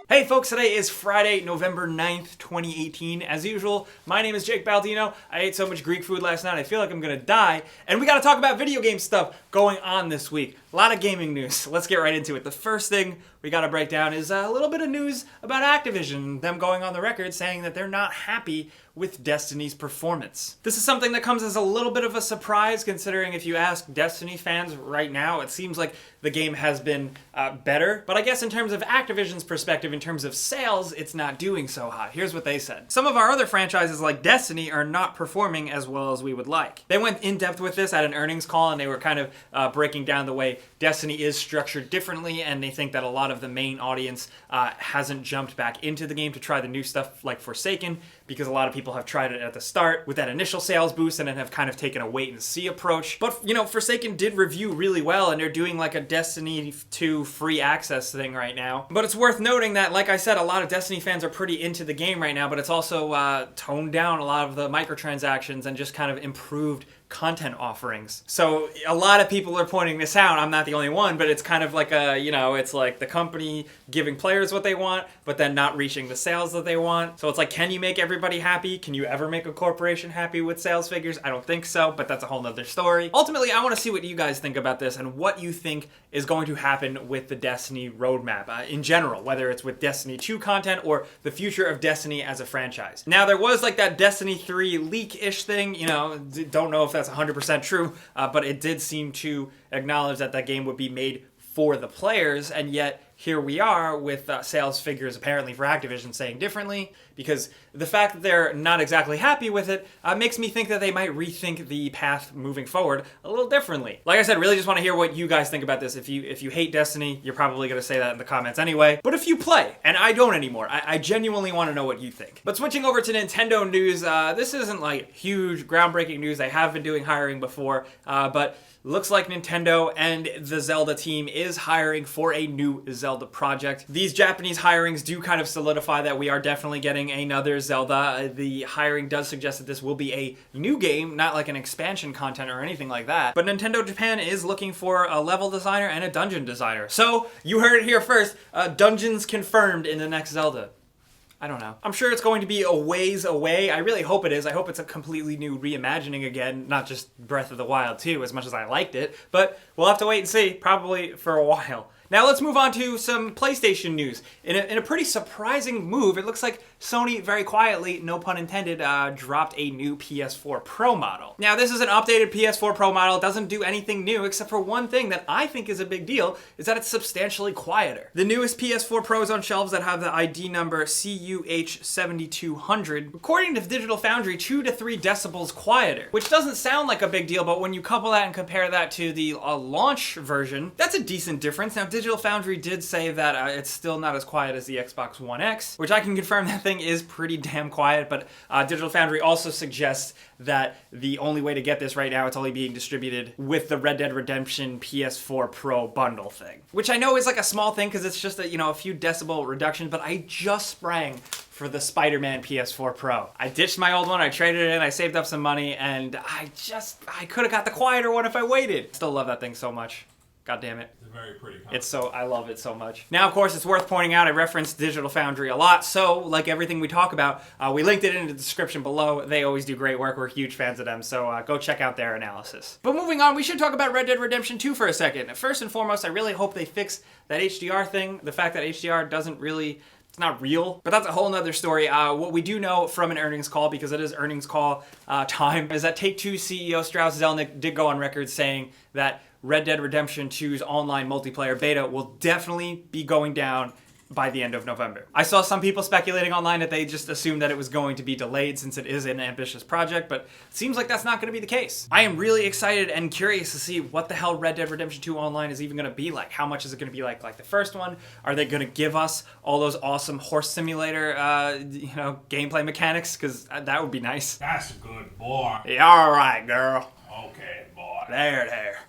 Hey folks, today is Friday, November 9th, 2018. As usual, my name is Jake Baldino. I ate so much Greek food last night, I feel like I'm gonna die. And we gotta talk about video game stuff going on this week. A lot of gaming news. Let's get right into it. The first thing we gotta break down is a little bit of news about Activision, them going on the record saying that they're not happy with Destiny's performance. This is something that comes as a little bit of a surprise, considering if you ask Destiny fans right now, it seems like the game has been better. But I guess in terms of Activision's perspective, in terms of sales, it's not doing so hot. Here's what they said. Some of our other franchises like Destiny are not performing as well as we would like. They went in depth with this at an earnings call, and they were kind of breaking down the way Destiny is structured differently, and they think that a lot of the main audience hasn't jumped back into the game to try the new stuff like Forsaken, because a lot of people have tried it at the start with that initial sales boost and then have kind of taken a wait and see approach. But, you know, Forsaken did review really well, and they're doing like a Destiny 2 free access thing right now. But it's worth noting that, like I said, a lot of Destiny fans are pretty into the game right now, but it's also toned down a lot of the microtransactions and just kind of improved content offerings. So a lot of people are pointing this out. I'm not the only one, but it's kind of like it's like the company giving players what they want, but then not reaching the sales that they want. So it's like, can you make everybody happy? Can you ever make a corporation happy with sales figures? I don't think so, but that's a whole nother story. Ultimately, I want to see what you guys think about this and what you think is going to happen with the Destiny roadmap in general, whether it's with Destiny 2 content or the future of Destiny as a franchise. Now, there was like that Destiny 3 leak-ish thing, don't know if that's 100% true, but it did seem to acknowledge that that game would be made for the players, and yet here we are with sales figures apparently for Activision saying differently, because the fact that they're not exactly happy with it makes me think that they might rethink the path moving forward a little differently. Like I said, really just want to hear what you guys think about this. If you hate Destiny, you're probably going to say that in the comments anyway. But if you play, and I don't anymore, I genuinely want to know what you think. But switching over to Nintendo news, this isn't like huge groundbreaking news. They have been doing hiring before, but looks like Nintendo and the Zelda team is hiring for a new Zelda project. These Japanese hirings do kind of solidify that we are definitely getting another Zelda. The hiring does suggest that this will be a new game, not like an expansion content or anything like that. But Nintendo Japan is looking for a level designer and a dungeon designer. So you heard it here first, dungeons confirmed in the next Zelda. I don't know. I'm sure it's going to be a ways away. I really hope it is. I hope it's a completely new reimagining again, not just Breath of the Wild 2, as much as I liked it. But we'll have to wait and see, probably for a while. Now let's move on to some PlayStation news. In a pretty surprising move, it looks like Sony very quietly, no pun intended, dropped a new Ps4 Pro model. Now this is an updated Ps4 Pro model. It doesn't do anything new except for one thing that I think is a big deal, is that it's substantially quieter. The newest Ps4 Pros on shelves that have the ID number CUH7200, according to Digital Foundry, 2 to 3 decibels quieter, which doesn't sound like a big deal, but when you couple that and compare that to the launch version, that's a decent difference. Now Digital Foundry did say that it's still not as quiet as the Xbox One X, which I can confirm that thing is pretty damn quiet, but Digital Foundry also suggests that the only way to get this right now, it's only being distributed with the Red Dead Redemption PS4 Pro bundle thing, which I know is like a small thing because it's just a few decibel reduction, but I just sprang for the Spider-Man PS4 Pro. I ditched my old one, I traded it in, I saved up some money, and I could have got the quieter one if I waited. Still love that thing so much. God damn it. It's a very pretty console. I love it so much. Now, of course, it's worth pointing out, I referenced Digital Foundry a lot, so like everything we talk about, we linked it in the description below. They always do great work. We're huge fans of them, so go check out their analysis. But moving on, we should talk about Red Dead Redemption 2 for a second. First and foremost, I really hope they fix that HDR thing. The fact that HDR doesn't really... It's not real, but that's a whole nother story. What we do know from an earnings call, because it is earnings call time, is that Take-Two CEO Strauss Zelnick did go on record saying that Red Dead Redemption 2's online multiplayer beta will definitely be going down by the end of November. I saw some people speculating online that they just assumed that it was going to be delayed since it is an ambitious project, but it seems like that's not going to be the case. I am really excited and curious to see what the hell Red Dead Redemption 2 Online is even going to be like. How much is it going to be like the first one? Are they going to give us all those awesome horse simulator, gameplay mechanics? Because that would be nice. That's a good boy. Yeah, all right, girl. Okay, boy. There.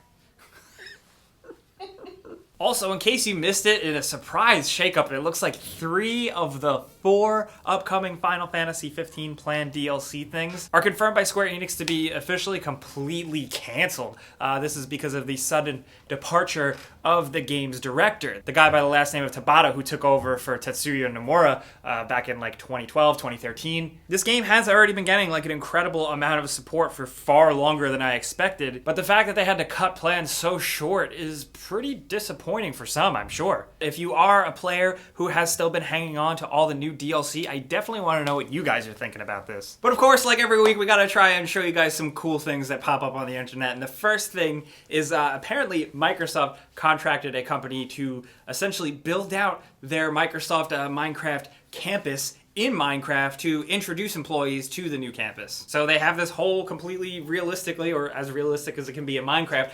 Also, in case you missed it, in a surprise shakeup, it looks like 3 of the 4 upcoming Final Fantasy 15 planned DLC things are confirmed by Square Enix to be officially completely canceled. This is because of the sudden departure of the game's director, the guy by the last name of Tabata, who took over for Tetsuya Nomura back in like 2012, 2013. This game has already been getting like an incredible amount of support for far longer than I expected, but the fact that they had to cut plans so short is pretty disappointing for some, I'm sure. If you are a player who has still been hanging on to all the new DLC, I definitely want to know what you guys are thinking about this. But of course, like every week, we gotta try and show you guys some cool things that pop up on the internet, and the first thing is apparently Microsoft contracted a company to essentially build out their Microsoft Minecraft campus in Minecraft to introduce employees to the new campus. So they have this whole completely realistically, or as realistic as it can be in Minecraft,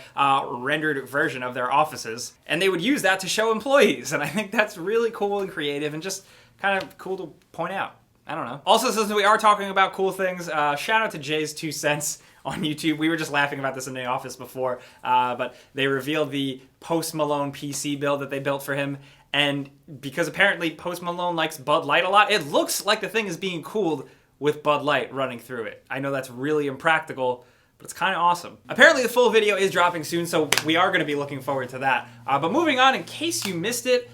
rendered version of their offices. And they would use that to show employees. And I think that's really cool and creative and just kind of cool to point out. I don't know. Also, since we are talking about cool things, shout out to Jay's 2 cents on YouTube. We were just laughing about this in the office before, but they revealed the Post Malone PC build that they built for him. And because apparently Post Malone likes Bud Light a lot, it looks like the thing is being cooled with Bud Light running through it. I know that's really impractical, but it's kind of awesome. Apparently the full video is dropping soon, so we are going to be looking forward to that. But moving on, in case you missed it,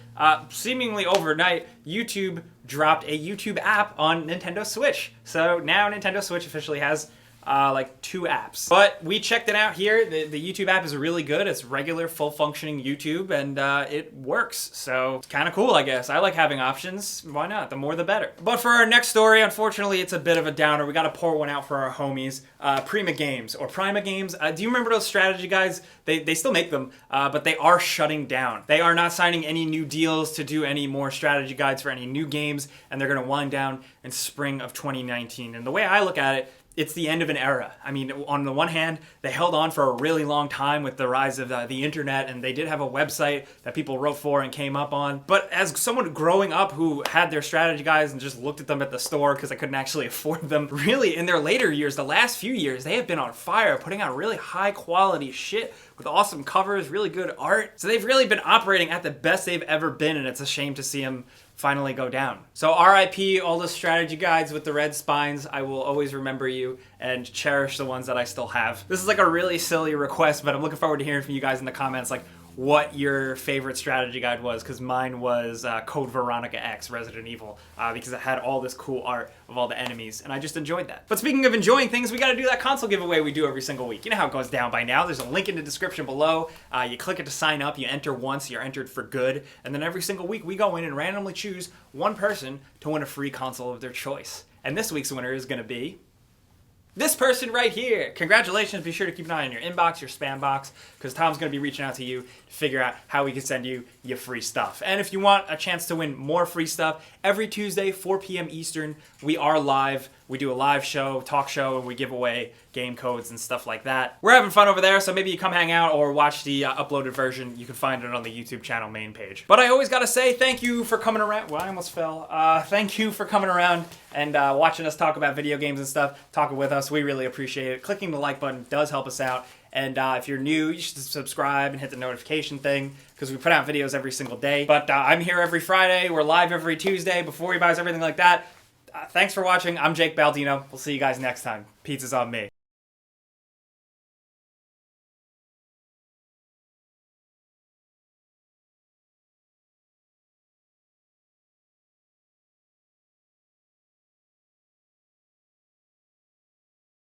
seemingly overnight, YouTube dropped a YouTube app on Nintendo Switch. So now Nintendo Switch officially has like 2 apps. But we checked it out here. The YouTube app is really good. It's regular, full-functioning YouTube, and it works. So it's kind of cool, I guess. I like having options. Why not? The more, the better. But for our next story, unfortunately, it's a bit of a downer. We got to pour one out for our homies. Prima Games, or Prima Games. Do you remember those strategy guides? They still make them, but they are shutting down. They are not signing any new deals to do any more strategy guides for any new games, and they're going to wind down in spring of 2019. And the way I look at it, it's the end of an era. I mean, on the one hand, they held on for a really long time with the rise of the internet, and they did have a website that people wrote for and came up on. But as someone growing up who had their strategy guides and just looked at them at the store because I couldn't actually afford them, really in their later years, the last few years, they have been on fire, putting out really high quality shit with awesome covers, really good art. So they've really been operating at the best they've ever been, and it's a shame to see them finally go down. So RIP all the strategy guides with the red spines. I will always remember you and cherish the ones that I still have. This is like a really silly request, but I'm looking forward to hearing from you guys in the comments, like what your favorite strategy guide was, because mine was Code Veronica X Resident Evil, because it had all this cool art of all the enemies, and I just enjoyed that. But speaking of enjoying things, we got to do that console giveaway we do every single week. You know how it goes down by now. There's a link in the description below. You click it to sign up, you enter once, you're entered for good, and then every single week we go in and randomly choose one person to win a free console of their choice. And this week's winner is going to be this person right here. Congratulations. Be sure to keep an eye on your inbox, your spam box, because Tom's going to be reaching out to you to figure out how we can send you your free stuff. And if you want a chance to win more free stuff, every Tuesday, 4 p.m. Eastern, we are live. We do a live show, talk show, and we give away game codes and stuff like that. We're having fun over there, so maybe you come hang out or watch the uploaded version. You can find it on the YouTube channel main page. But I always got to say thank you for coming around. Well, I almost fell. Thank you for coming around and watching us talk about video games and stuff, talking with us. We really appreciate it. Clicking the like button does help us out. And if you're new, you should subscribe and hit the notification thing, because we put out videos every single day. But I'm here every Friday. We're live every Tuesday before we buys, everything like that. Thanks for watching. I'm Jake Baldino. We'll see you guys next time. Pizza's on me.